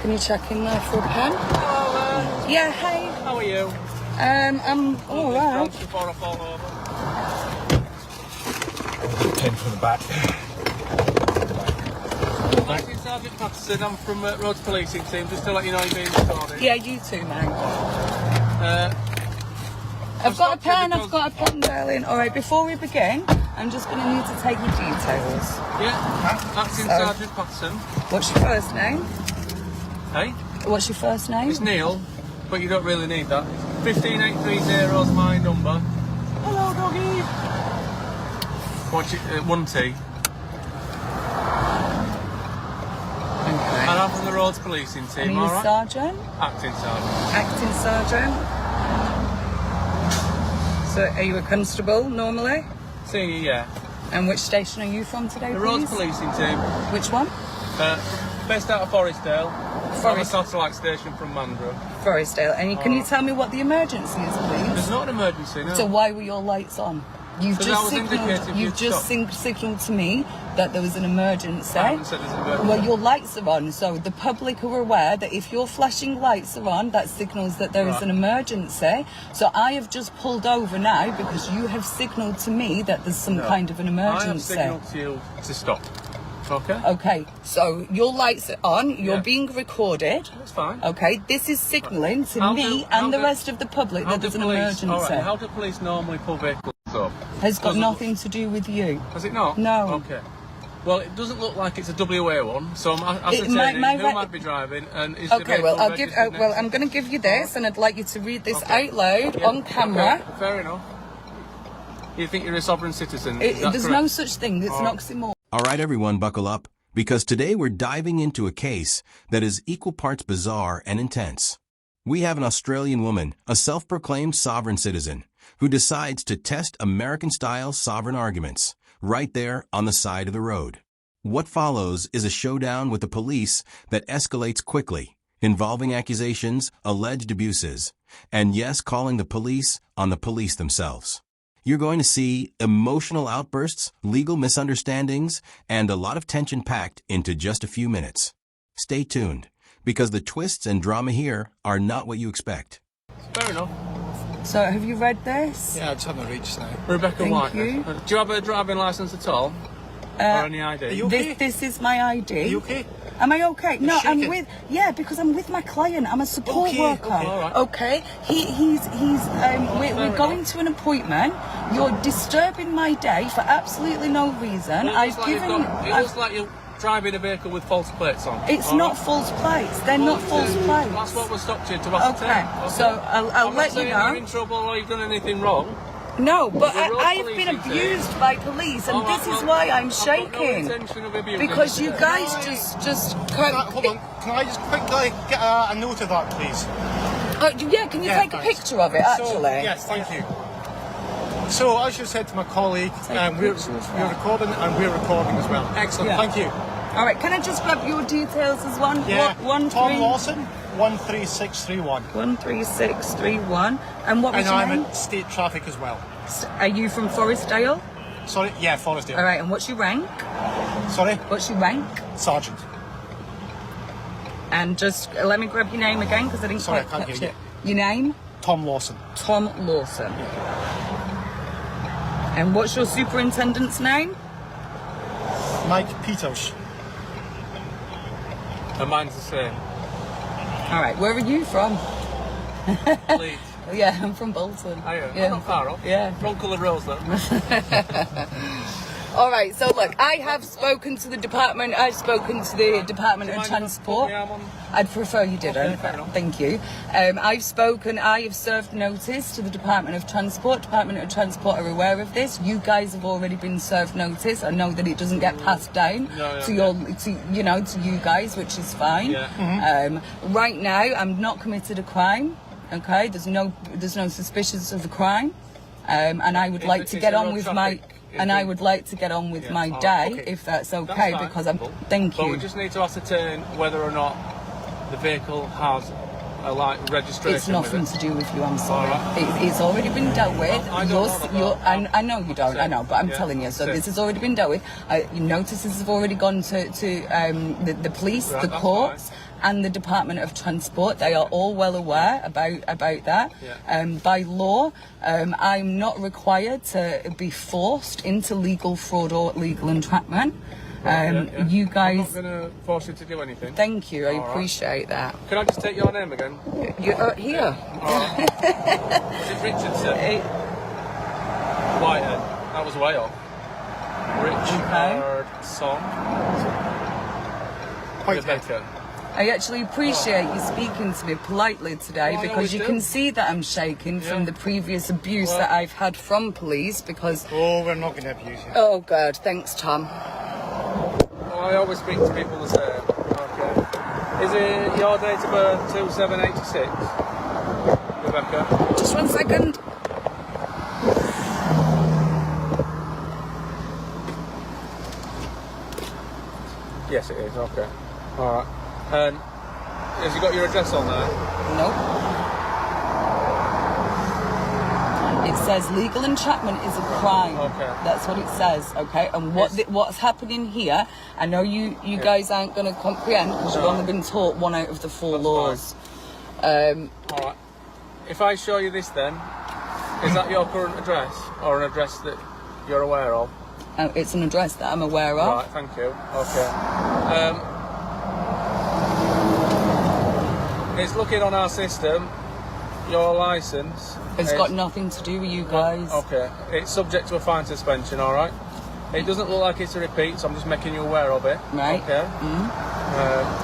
Can you check in there for a pen? Hello, Yeah, hey. how are you? I'm all right. Before I fall over. Pen from the back. Acting Sergeant Patterson, I'm from Roads Policing Team, just to let you know you're being recorded. Yeah, you too, mate. I've got a pen, darling. All right, before we begin, I'm just going to need to take your details. Yeah, Acting Sergeant Patterson. What's your first name? Hey? What's your first name? It's Neil, but you don't really need that. 15830 is my number. Hello, doggy. Watch it, 1T. Okay. And I'm from the Roads Policing Team, And are you alright? sergeant? Acting Sergeant. Acting sergeant. So, are you a constable normally? Senior, yeah. And which station are you from today, The please? Roads Policing Team. Which one? Based out of Forestdale. From a Forest- satellite station from Mandra. Forestdale. And can you tell me what the emergency is, please? There's not an emergency, no. So why were your lights on? You've Because I just was signalled. indicating You've you'd just signalled to me that there was an emergency. I haven't said there's an emergency. Well, your lights are on, so the public are aware that if your flashing lights are on, that signals that there is an emergency. So I have just pulled over now because you have signalled to me that there's some kind of an emergency. I have signalled to you to stop. Okay? Okay, so your lights are on, you're being recorded. That's fine. Okay, this is signalling to me and the rest of the public that there's an emergency. All right, how do police normally pull vehicles up? Has got nothing to do with you. Has it not? No. Okay. Well, it doesn't look like it's a WA one, so I'm ascertaining who might be driving and is the Okay, well, vehicle I'll give. registered Well, next I'm to- going to give you this, and I'd like you to read this Okay. out loud Yeah, on camera. okay, fair enough. You think you're a sovereign citizen? Is that There's correct? no such thing. It's an oxymoron. All right, everyone, buckle up, because today we're diving into a case that is equal parts bizarre and intense. We have an Australian woman, a self-proclaimed sovereign citizen, who decides to test American-style sovereign arguments right there on the side of the road. What follows is a showdown with the police that escalates quickly, involving accusations, alleged abuses, and yes, calling the police on the police themselves. You're going to see emotional outbursts, legal misunderstandings, and a lot of tension packed into just a few minutes. Stay tuned, because the twists and drama here are not what you expect. Fair enough. So, have you read this? Yeah, I just haven't reached now. Rebecca Thank White. you. Do you have a driving licence at all? Or any ID? Are you okay? This is my ID. Are you okay? Am I okay? No, I'm shaking. with. Yeah, because I'm with my client. I'm a support Okay, worker. okay. All right. Okay. We're going to an appointment. You're disturbing my day for absolutely no reason. It I've looks like given. it looks like you're driving a vehicle with false plates on. It's all not right? false plates. They're not false plates. That's what we stopped you to ascertain. Okay, so I'll I'm let not you saying know. you're in trouble or you've done anything wrong. No, but The road I have been policing abused team. by police, and All right, this is well, why I'm I've got shaking. no intention of abusing Because you guys just Hold on, can I just quickly get a note of that, please? yeah, can you take a thanks. picture of it, actually? So, yes, thank you. So, as you said to my colleague, we're recording and we're recording as well. Excellent, Yeah. thank you. All right, can I just grab your details as one? Yeah, One Tom three- Lawson, 13631. 13631. And what was And your I'm name? at state traffic as well. Are you from Forestdale? Sorry, yeah, Forestdale. All right, and what's your rank? Sorry, What's your rank? Sergeant. And just let me grab your name again because I didn't Sorry, quite I can't catch hear it. Your name? Tom Lawson. Tom Lawson. And what's your superintendent's name? Mike Peters. And mine's the same. All right, where are you from? Leeds. Yeah, I'm from Bolton. Are you? Yeah. Not far off. Yeah. Wrong colour rose though. All right, so look, I have spoken to the department. I've spoken to the Department of Mind if I put Transport. my arm on? I'd prefer you didn't. Okay, fair enough. Thank you. I have served notice to the Department of Transport. Department of Transport are aware of this. You guys have already been served notice. I know that it doesn't get passed down to you guys, which is fine. Yeah. Right now, I'm not committed a crime. Okay, there's no suspicions of a crime, and I would like to It's get a on road with traffic. I would like to get on with my day, okay. if that's okay, That's fine. because I'm. Thank But you. we just need to ascertain whether or not the vehicle has a registration. It's nothing with it. to do with you. I'm sorry. All right. It's already been dealt with. I don't know that. I know you don't. I know, but I'm telling you. So Same. this has already been dealt with. Your notices have already gone to the police, Right, the that's courts, and the Department of Transport. They are all well aware about that. Yeah. By law, I'm not required to be forced into legal fraud or legal entrapment. You guys... I'm not going to force you to do anything. Thank you, I All appreciate that. Can I just take your name again? You're here. Is it Richardson? Whitehead. That was way off. Richardson. Rebecca. I actually appreciate you speaking to me politely today, Well, I because always you do. can see that I'm shaking from the previous abuse that I've had from police, because... Oh, we're not going to abuse you. Oh, God, thanks, Tom. Well, I always speak to people the same. Okay. Is it your date of birth 2786? Rebecca? Just 1 second. Yes, it is. Okay. All right. And has you got your address on there? Nope. It says legal entrapment is a crime. Okay. That's what it says, okay? And what's happening here, I know you guys aren't going to comprehend, because you've only been taught 1 out of the 4 laws. All right. If I show you this then, is that your current address or an address that you're aware of? It's an address that I'm aware of. Right, thank you. Okay. It's looking on our system, your licence. It's got nothing to do with you guys. Okay. It's subject to a fine suspension, all right? It doesn't look like it's a repeat, so I'm just making you aware of it. Right. Okay.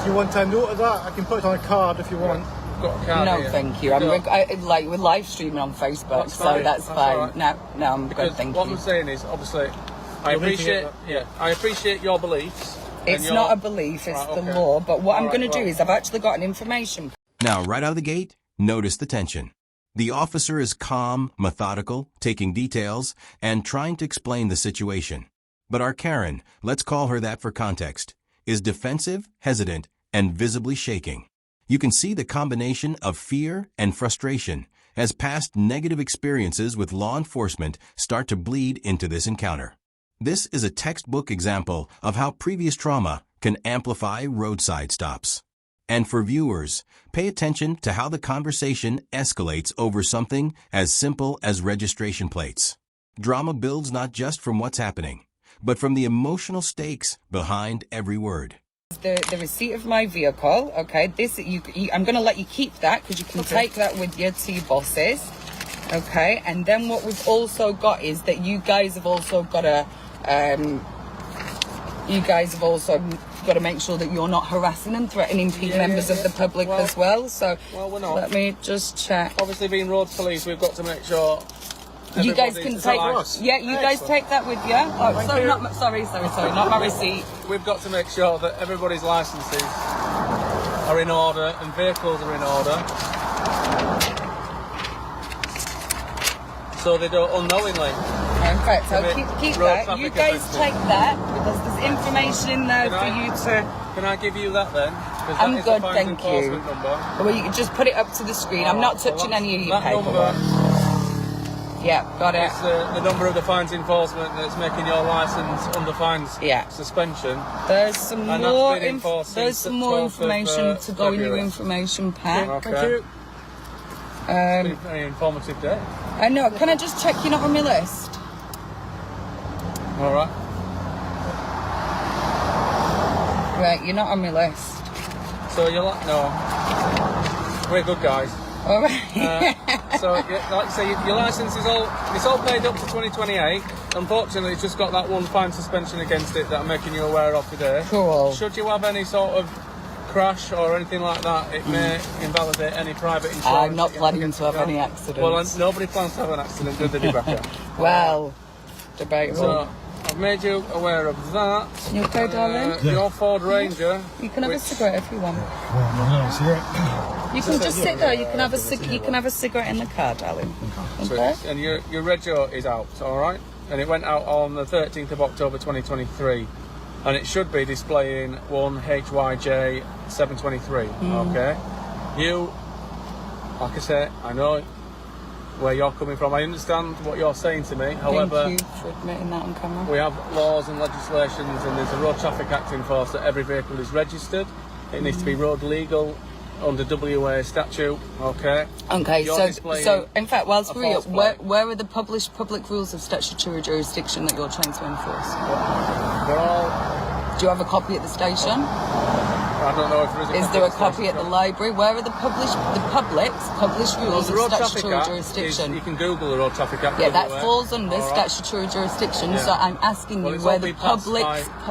If you want a note of that, I can put it on a card if you want. I've got a card No, here. thank you. We're live streaming on Facebook, That's so fine. that's That's fine. all right. No, I'm Because good, thank what you. I'm saying is, obviously, I You're making appreciate, it- I appreciate your beliefs. and It's your- not a belief, it's Right, the okay. law. But what I'm All going to right, do well- is I've actually got an information. Now, right out of the gate, notice the tension. The officer is calm, methodical, taking details, and trying to explain the situation. But our Karen, let's call her that for context, is defensive, hesitant, and visibly shaking. You can see the combination of fear and frustration as past negative experiences with law enforcement start to bleed into this encounter. This is a textbook example of how previous trauma can amplify roadside stops. And for viewers, pay attention to how the conversation escalates over something as simple as registration plates. Drama builds not just from what's happening, but from the emotional stakes behind every word. The receipt of my vehicle, okay, I'm going to let you keep that, because you can take that with you to your bosses, okay? And then what we've also got is that you guys have also got to make sure that you're not harassing and threatening members of the public as well. So we're not. let me just check. Obviously, being road police, we've got to make sure. You guys can everybody's take, alive. you guys take that with you. Oh, sorry, not my receipt. We've got to make sure that everybody's licences are in order and vehicles are in order, so they don't unknowingly. Perfect. So Commit keep road that. traffic You guys offences. take that, because there's information in there Can for I- you to. Can I give you that then? 'Cause I'm that is the good, fines thank you. enforcement number. Well, you can just put it up to the screen. I'm not touching any of your that number paperwork. Yeah, got it. is the number of the fines enforcement that's making your licence under fines suspension. There's some And that's more. been enforced There's since some the more 12th of, information to go in your February. information pack. Okay. Thank you. It's been a very informative day. I know. Can I just check you're not on my list? All right. Right, you're not on my list. So you're like, no, we're good guys. All right. So, like I say, your licence is all paid up to 2028. Unfortunately, it's just got that one fine suspension against it that I'm making you aware of today. Cool. Should you have any sort of crash or anything like that, it may invalidate any private insurance. I'm not that you planning get to have go. any accidents. Well, nobody plans to have an accident, do they, Rebecca? Well, debatable. So, I've made you aware of that. You okay, darling? Your Ford Ranger. You can have a cigarette if you want. No, cigarette. You can just sit there. You can have a cigarette in the car, darling. Okay. And your Regio is out, all right? And it went out on the 13th of October 2023. And it should be displaying 1HYJ 723, okay? You, like I say, I know where you're coming from. I understand what you're saying to me. However, Thank you for admitting that on camera. we have laws and legislations, and there's a Road Traffic Act in force that every vehicle is registered. It needs to be road legal under WA statute. Okay. Okay. You're So displaying in fact, whilst a we're here, false flag. where are the published public rules of statutory jurisdiction that you're trying to enforce? They're all. Do you have a copy at the station? I don't know if there is a Is there a copy at the library? Where are the published rules the of Road Traffic statutory Act jurisdiction? you can Google the Road Traffic Act. Yeah, that WA. falls under All right. statutory jurisdiction. Yeah. So I'm asking Well, you it's where all the been passed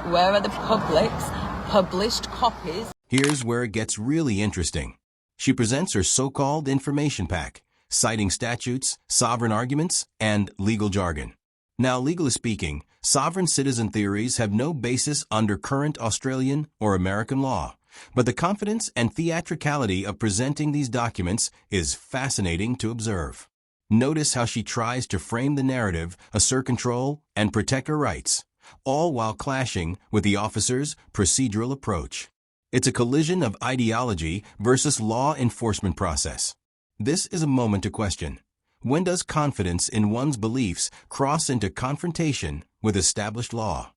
where are the public's published copies? Here's where it gets really interesting. She presents her so-called information pack, citing statutes, sovereign arguments, and legal jargon. Now, legally speaking, sovereign citizen theories have no basis under current Australian or American law, but the confidence and theatricality of presenting these documents is fascinating to observe. Notice how she tries to frame the narrative, assert control, and protect her rights, all while clashing with the officer's procedural approach. It's a collision of ideology versus law enforcement process. This is a moment to question. When does confidence in one's beliefs cross into confrontation with established law?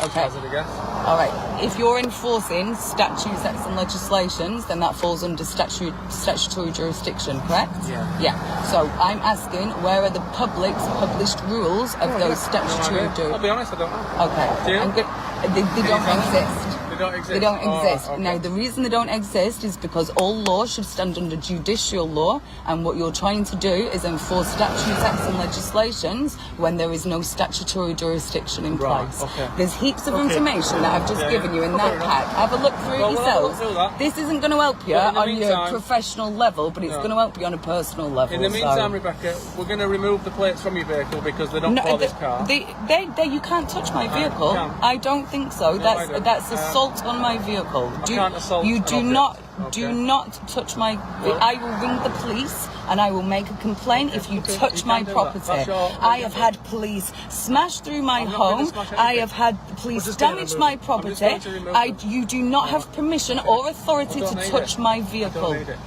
Okay. Hazard a guess. All right. If you're enforcing statutes, acts, and legislations, then that falls under statutory jurisdiction, correct? Yeah. Yeah. So I'm asking, where are the public's published rules of those statutory I'll be honest, I don't know. Okay. Do you? They don't exist. They don't exist. They don't Oh, exist. okay. Now, the reason they don't exist is because all law should stand under judicial law, and what you're trying to do is enforce statutes, acts, and legislations when there is no statutory jurisdiction in Right, place. okay. There's heaps of information that I've just Yeah, given you in that fair pack. Have a look through it Well, we'll have a look yourself. through that. This isn't going to help you But in the on your meantime- professional level, but it's No. going to help you on a personal level. In the meantime, so. Rebecca, we're going to remove the plates from your vehicle because they don't No, for this car. you can't touch my vehicle. can. I don't think so. I do. That's assault on my vehicle. can't assault You an do object. not Okay. do not touch my. I will ring the police and I will make a complaint if you Okay, touch you my can do that. property. That's your- I have had police smash through my I'm not gonna home. smash I anything. have had the police just gonna damage remove my it. property. I'm just going to remove them. You do not have permission or authority I don't to need touch it. my I vehicle. don't need it.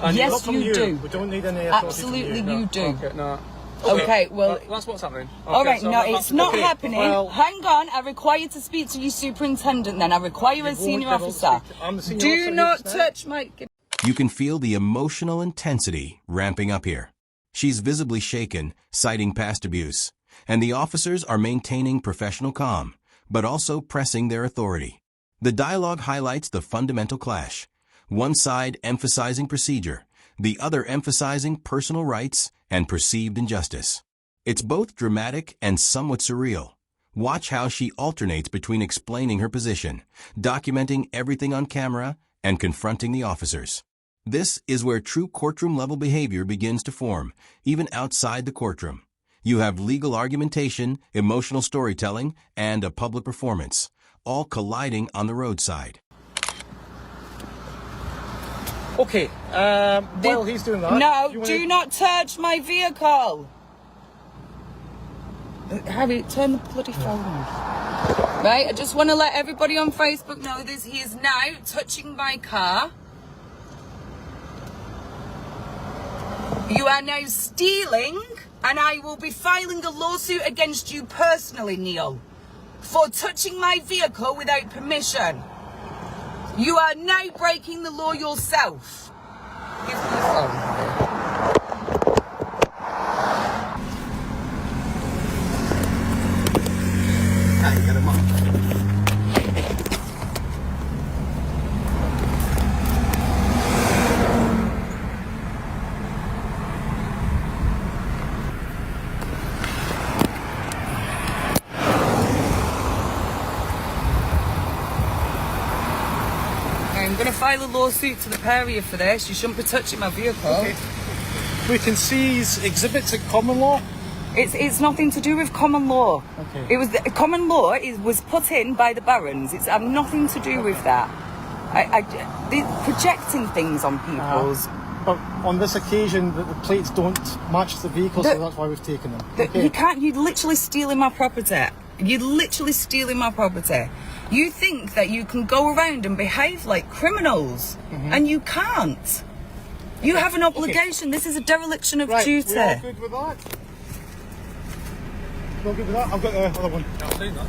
And Yes, Not from you do. We don't need any authority Absolutely, from you. you do. Okay, no. Okay, well. That's what's happening. All Okay, right, so no, I'm it's not okay. happening. well- Hang on, I require you to speak to your superintendent then. I require a won't senior be able to officer. speak to- I'm the senior Do officer not here touch my... You can feel the emotional intensity ramping up here. She's visibly shaken, citing past abuse, and the officers are maintaining professional calm, but also pressing their authority. The dialogue highlights the fundamental clash, one side emphasizing procedure, the other emphasizing personal rights and perceived injustice. It's both dramatic and somewhat surreal. Watch how she alternates between explaining her position, documenting everything on camera, and confronting the officers. This is where true courtroom-level behavior begins to form, even outside the courtroom. You have legal argumentation, emotional storytelling, and a public performance, all colliding on the roadside. Okay, while he's doing that... No, you wanna- do not touch my vehicle. Harry, turn the bloody phone on. Right, I just want to let everybody on Facebook know this. He is now touching my car. You are now stealing, and I will be filing a lawsuit against you personally, Neil, for touching my vehicle without permission. You are now breaking the law yourself. Give me the phone, Harry. I'm going to file a lawsuit to the pair of you for this. You shouldn't be touching my vehicle. Okay. We can seize exhibits at common law. It's nothing to do with common law. Okay. It was common law was put in by the barons. It's had nothing to do with that. They're projecting things on people's. But on this occasion, the plates don't match the vehicle, so that's why we've taken them. Okay. You can't. You're literally stealing my property. You're literally stealing my property. You think that you can go around and behave like criminals, and you can't. You have an obligation. This is a dereliction of Right, duty. we're all good with that? We're all good with that? I've got the other one. I've seen that.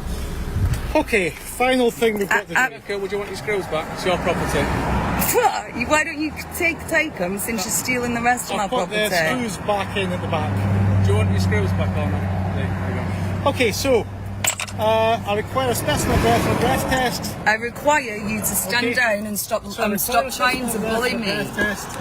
Okay, final thing we've got to do. Okay, would you want your screws back? It's your property. Why don't you take them since you're stealing the rest of my I've put property? the screws back in at the back. Do you want your screws back or not? There you go. Okay, so I require a specimen breath for a breath test. I require you to stand down and stop So I require a stop trying to specimen breath bully for a me. breath test.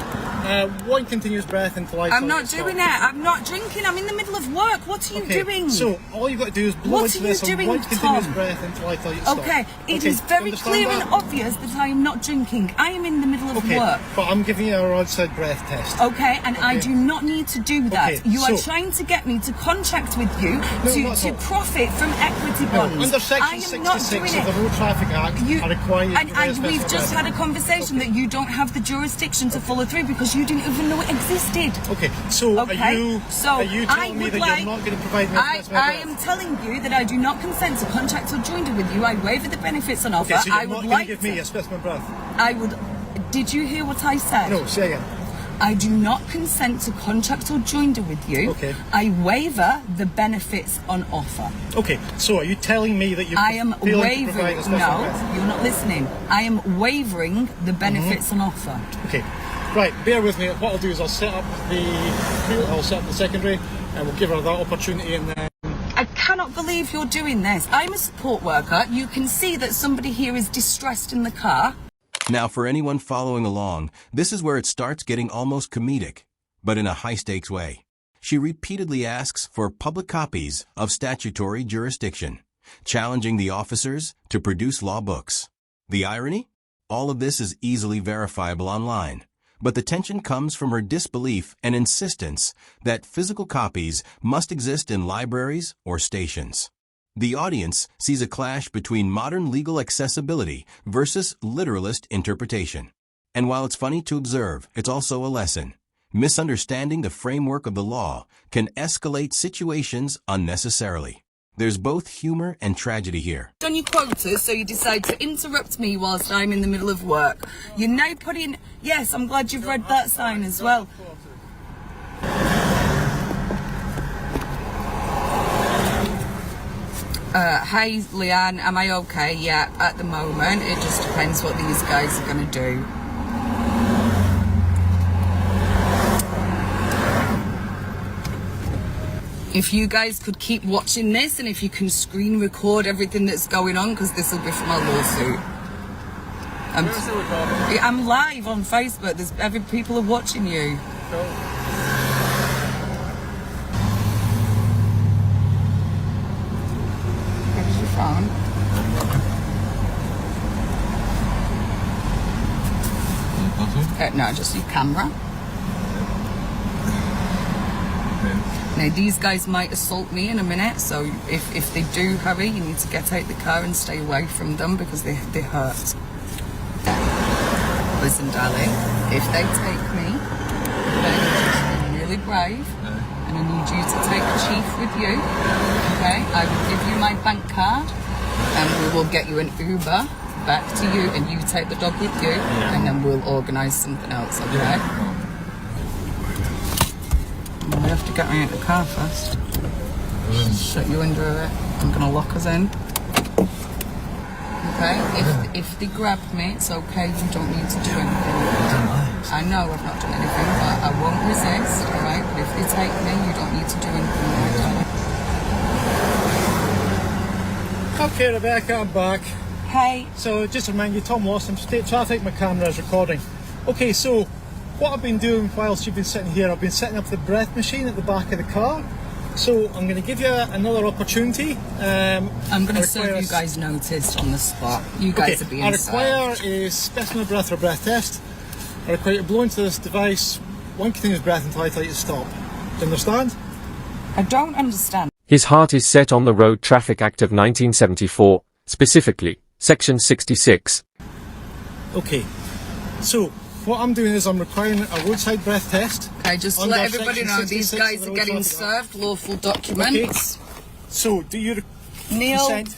One continuous breath until I I'm not doing it. I'm not drinking. I'm in the middle of work. What are you doing? So all you've got to do is blow What into are you this doing, one continuous Tom? breath until I tell you to stop. Okay, it Okay, is very understand clear that? and obvious that I am not drinking. I am in the middle of Okay, work. but I'm giving you a roadside breath test. Okay, and I do not need to do that. Okay, You are so- trying to get me to contract with you not at to all. profit from equity No, bonds. under I section am not 66 doing of the it. Road Traffic Act, I require you to give me a And specimen we've just breath. had a conversation that you don't have the jurisdiction to follow through because you didn't even know it existed. Okay, so Okay, are you so telling I me would that like, you're not going to provide me a specimen I breath? am telling you that I do not consent to contract or joinder with you. I waiver the benefits on offer. Okay, so you're I not would going like to give me a specimen breath? I would. Did you hear what I said? No, say again. I do not consent to contract or joinder with you. Okay. I waiver the benefits on offer. Okay, so are you telling me that you're I am failing to provide wavering. a specimen No, breath? you're not listening. I am wavering the benefits on offer. Okay, right, bear with me. What I'll do is I'll set up the secondary and we'll give her that opportunity and then... I cannot believe you're doing this. I'm a support worker. You can see that somebody here is distressed in the car. Now, for anyone following along, this is where it starts getting almost comedic, but in a high-stakes way. She repeatedly asks for public copies of statutory jurisdiction, challenging the officers to produce law books. The irony? All of this is easily verifiable online, but the tension comes from her disbelief and insistence that physical copies must exist in libraries or stations. The audience sees a clash between modern legal accessibility versus literalist interpretation. And while it's funny to observe, it's also a lesson. Misunderstanding the framework of the law can escalate situations unnecessarily. There's both humor and tragedy here. On your quotas, so you decide to interrupt me whilst I'm in the middle of work. You're now putting... Yes, I'm glad you've read that sign as well. Hey, Leanne, am I okay? Yeah, at the moment. It just depends what these guys are going to do. If you guys could keep watching this and if you can screen record everything that's going on, because this will be for my lawsuit. I'm live on Facebook. People are watching you. Where's your phone? No, just your camera. Now, these guys might assault me in a minute, so if they do, Harry, you need to get out the car and stay away from them because they hurt. Listen, darling, if they take me, then I need you to be really brave, and I need you to take the chief with you, okay? I will give you my bank card, and we will get you an Uber back to you, and you take the dog with you, and then we'll organise something else, okay? We have to get me out the car first. Shut you into it. I'm gonna lock us in. Okay? If they grab me, it's okay. You don't need to do anything. I know I've not done anything, but I won't resist. All right? But if they take me, you don't need to do anything. Okay, Rebecca, I'm back. Hey. So just to remind you, Tom Lawson, state traffic, my camera is recording. Okay, so what I've been doing whilst you've been sitting here, I've been setting up the breath machine at the back of the car. So I'm going to give you another opportunity. I'm going to serve you guys notice on the spot. You guys are being I require served. a specimen breath for a breath test. I require you to blow into this device one continuous breath until I tell you to stop. Do you understand? I don't understand. His heart is set on the Road Traffic Act of 1974, specifically, Section 66. Okay, so what I'm doing is I'm requiring a roadside breath test. Okay, just to under let everybody Section know, these 66 guys of the are Road getting Traffic Act. served lawful documents. Okay. So, do you Neil. consent?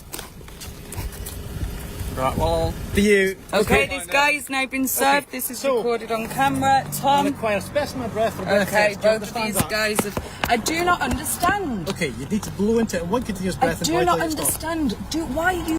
Right, well, Do you... Okay, this guy's now been served. Okay, This is so- recorded on camera. I Tom. require specimen breath for a breath Okay, test. Do you both of understand these that? guys have... I do not understand. Okay, you need to blow into it in one continuous I breath do until I not tell you to stop. understand. Why are you...